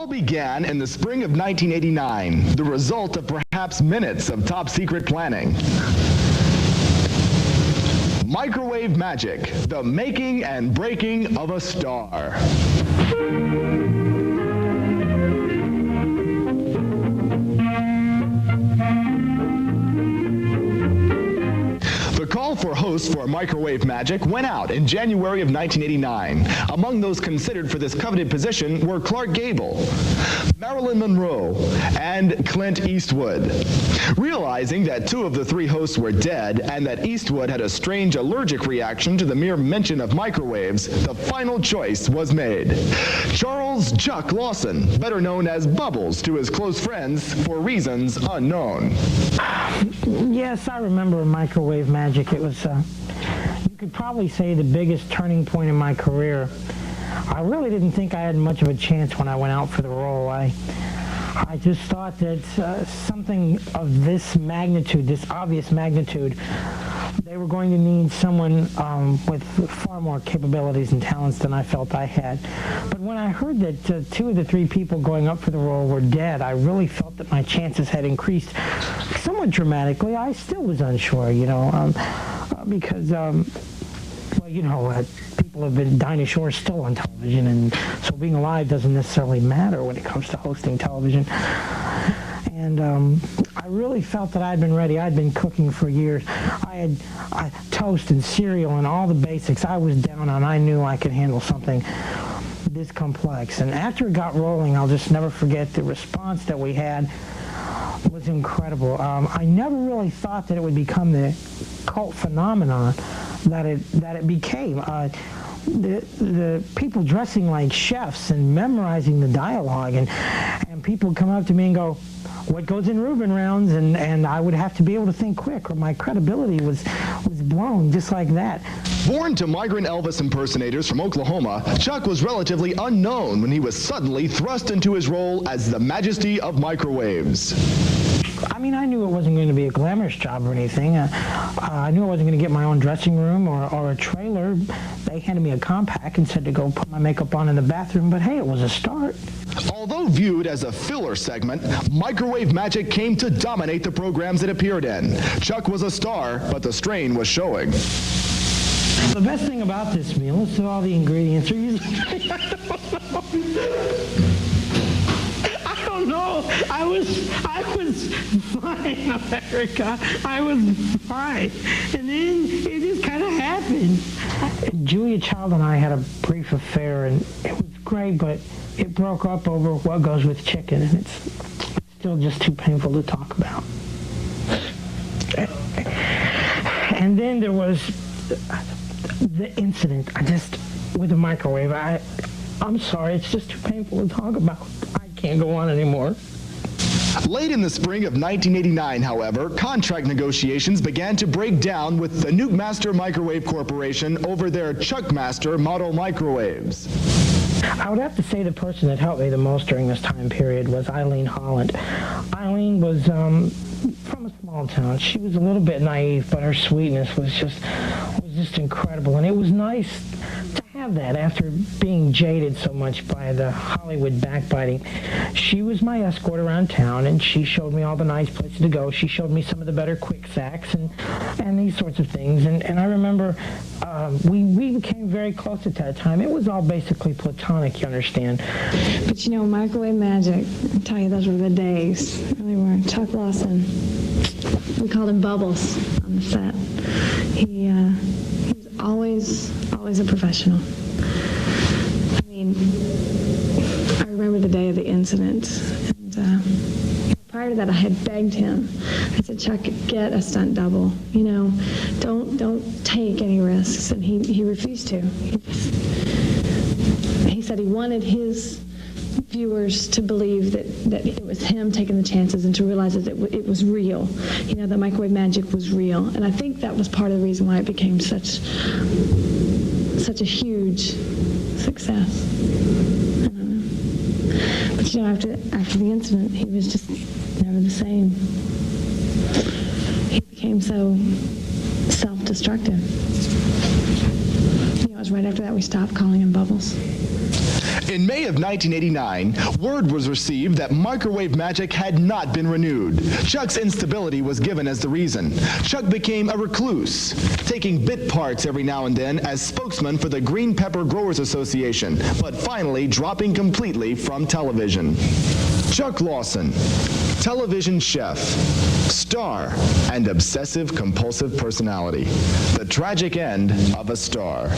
began in the spring of 1989, the result of perhaps minutes of top-secret planning. Microwave magic, the making and breaking of a star. The call for hosts for Microwave Magic went out in January of 1989. Among those considered for this coveted position were Clark Gable, Marilyn Monroe, and Clint Eastwood. Realizing that two of the three hosts were dead and that Eastwood had a strange allergic reaction to the mere mention of microwaves, the final choice was made. Charles "Chuck" Lawson, better known as Bubbles to his close friends for reasons unknown. Yes, I remember Microwave Magic. It was, you could probably say, the biggest turning point in my career. I really didn't think I had much of a chance when I went out for the role. I just thought that something of this magnitude, this obvious magnitude, they were going to need someone with far more capabilities and talents than I felt I had. But when I heard that two of the three people going up for the role were dead, I really felt that my chances had increased somewhat dramatically. I still was unsure, you know, because, well, you know, people have been dinosaurs still on television, and so being alive doesn't necessarily matter when it comes to hosting television. And I really felt that I'd been ready. I'd been cooking for years. I had toast and cereal and all the basics I was down on. I knew I could handle something this complex. And after it got rolling, I'll just never forget the response that we had was incredible. I never really thought that it would become the cult phenomenon that it became. The people dressing like chefs and memorizing the dialogue, and people come up to me and go, "What goes in Reuben rounds?" and I would have to be able to think quick, or my credibility was blown just like that. Born to migrant Elvis impersonators from Oklahoma, Chuck was relatively unknown when he was suddenly thrust into his role as the Majesty of Microwaves. I mean, I knew it wasn't going to be a glamorous job or anything. I knew I wasn't going to get my own dressing room or a trailer. They handed me a compact and said to go put my makeup on in the bathroom, but hey, it was a start. Although viewed as a filler segment, Microwave Magic came to dominate the programs it appeared in. Chuck was a star, but the strain was showing. The best thing about this meal is that all the ingredients are usually... I don't know. I was fine, America. I was fine. And then it just kind of happened. Julia Child and I had a brief affair, and it was great, but it broke up over what goes with chicken, and it's still just too painful to talk about. And then there was the incident, with the microwave. I'm sorry, it's just too painful to talk about. I can't go on anymore. Late in the spring of 1989, however, contract negotiations began to break down with the Nuke Master Microwave Corporation over their Chuckmaster model microwaves. I would have to say the person that helped me the most during this time period was Eileen Holland. Eileen was from a small town. She was a little bit naive, but her sweetness was just incredible, and it was nice to have that after being jaded so much by the Hollywood backbiting. She was my escort around town, and she showed me all the nice places to go. She showed me some of the better quick sacks and these sorts of things. And I remember we became very close at that time. It was all basically platonic, you understand. But you know, Microwave Magic, I tell you, those were the days. Really were. Chuck Lawson, we called him Bubbles on the set. He was always a professional. I mean, I remember the day of the incident, and prior to that, I had begged him. I said, "Chuck, get a stunt double. You know, don't take any risks." And he refused to. He said he wanted his viewers to believe that it was him taking the chances and to realize that it was real. You know, that Microwave Magic was real. And I think that was part of the reason why it became such a huge success. I don't know. But you know, after the incident, he was just never the same. He became so self-destructive. You know, it was right after that we stopped calling him Bubbles. In May of 1989, word was received that Microwave Magic had not been renewed. Chuck's instability was given as the reason. Chuck became a recluse, taking bit parts every now and then as spokesman for the Green Pepper Growers Association, but finally dropping completely from television. Chuck Lawson, television chef, star, and obsessive-compulsive personality. The tragic end of a star.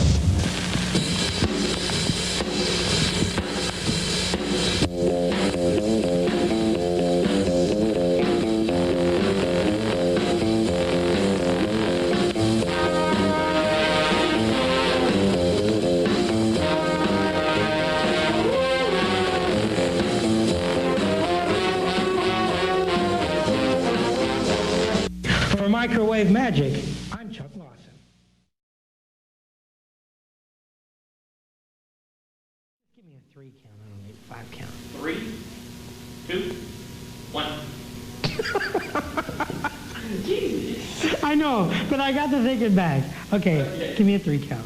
For Microwave Magic, I'm Chuck Lawson. Give me a 3 count, I don't need a 5 count. 3, 2, 1. Jesus. I know, but I got to think it back. Okay, give me a 3 count.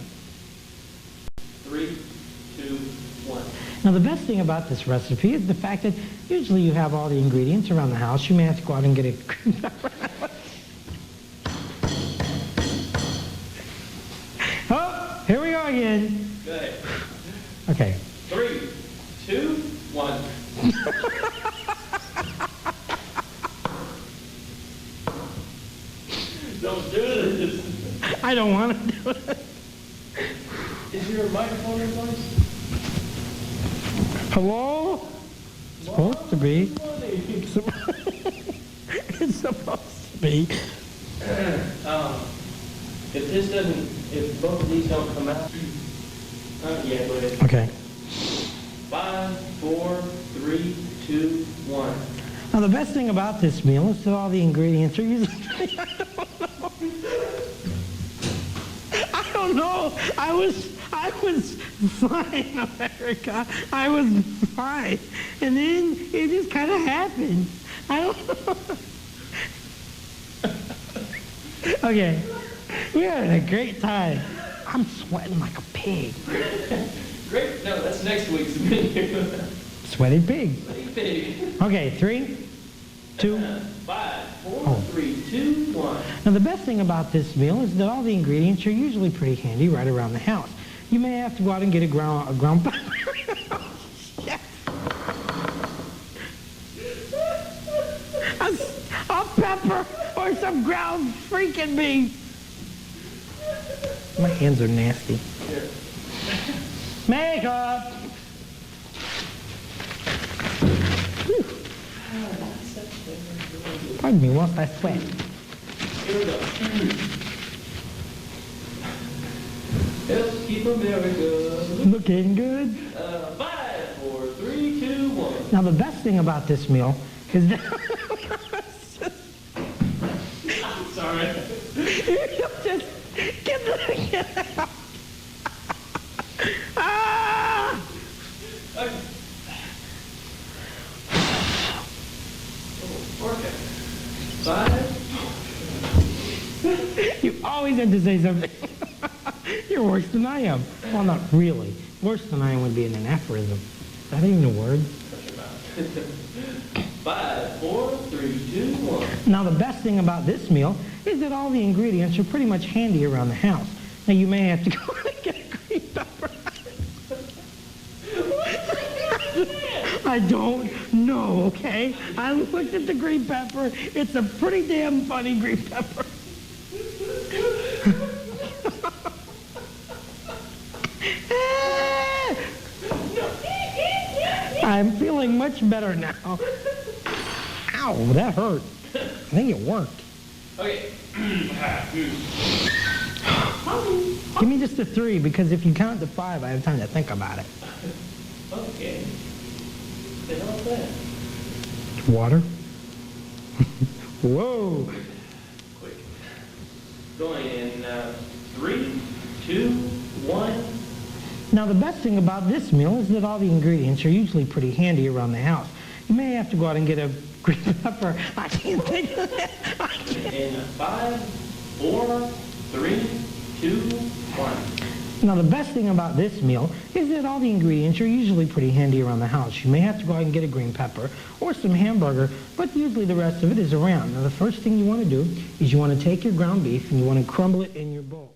3, 2, 1. Now the best thing about this recipe is the fact that usually you have all the ingredients around the house. You may have to go out and get a Oh, here we go again. Good. Okay. 3, 2, 1. Don't do this. I don't want to do it. Is your microphone in place? Hello? It's supposed to be. It's supposed to be. If this doesn't, if both of these don't come out, yeah, go ahead. Okay. 5, 4, 3, 2, 1. Now the best thing about this meal is that all the ingredients are usually I don't know. I was fine, America. I was fine. And then it just kind of happened. I don't know. Okay. We're having a great time. I'm sweating like a pig. Great. No, that's next week's menu. Sweaty pig. Big. Okay, 3, 2. 5, 4, 3, 2, 1. Now the best thing about this meal is that all the ingredients are usually pretty handy right around the house. You may have to go out and get a ground a pepper or some ground freaking beef. My hands are nasty. Here. Makeup. Pardon me whilst I sweat. Here we go. Help keep America Looking good. 5, 4, 3, 2, 1. Now the best thing about this meal is that I'm sorry. just get out. Ah! Okay. Okay. 5. You always have to say something. You're worse than I am. Well, not really. Worse than I am would be an aphorism. Is that even a word? 5, 4, 3, 2, 1. Now the best thing about this meal is that all the ingredients are pretty much handy around the house. Now you may have to go and get a green pepper. I don't know, okay? I looked at the green pepper. It's a pretty damn funny green pepper. I'm feeling much better now. Ow, that hurt. I think it worked. Okay. Give me just a 3, because if you count to 5, I have time to think about it. Okay. The hell's that? Water. Whoa. Quick. Going in 3, 2, 1. Now the best thing about this meal is that all the ingredients are usually pretty handy around the house. You may have to go out and get a green pepper. I can't think of that. In 5, 4, 3, 2, 1. Now, the best thing about this meal is that all the ingredients are usually pretty handy around the house. You may have to go out and get a green pepper or some hamburger, but usually the rest of it is around. Now, the first thing you want to do is you want to take your ground beef and you want to crumble it in your bowl.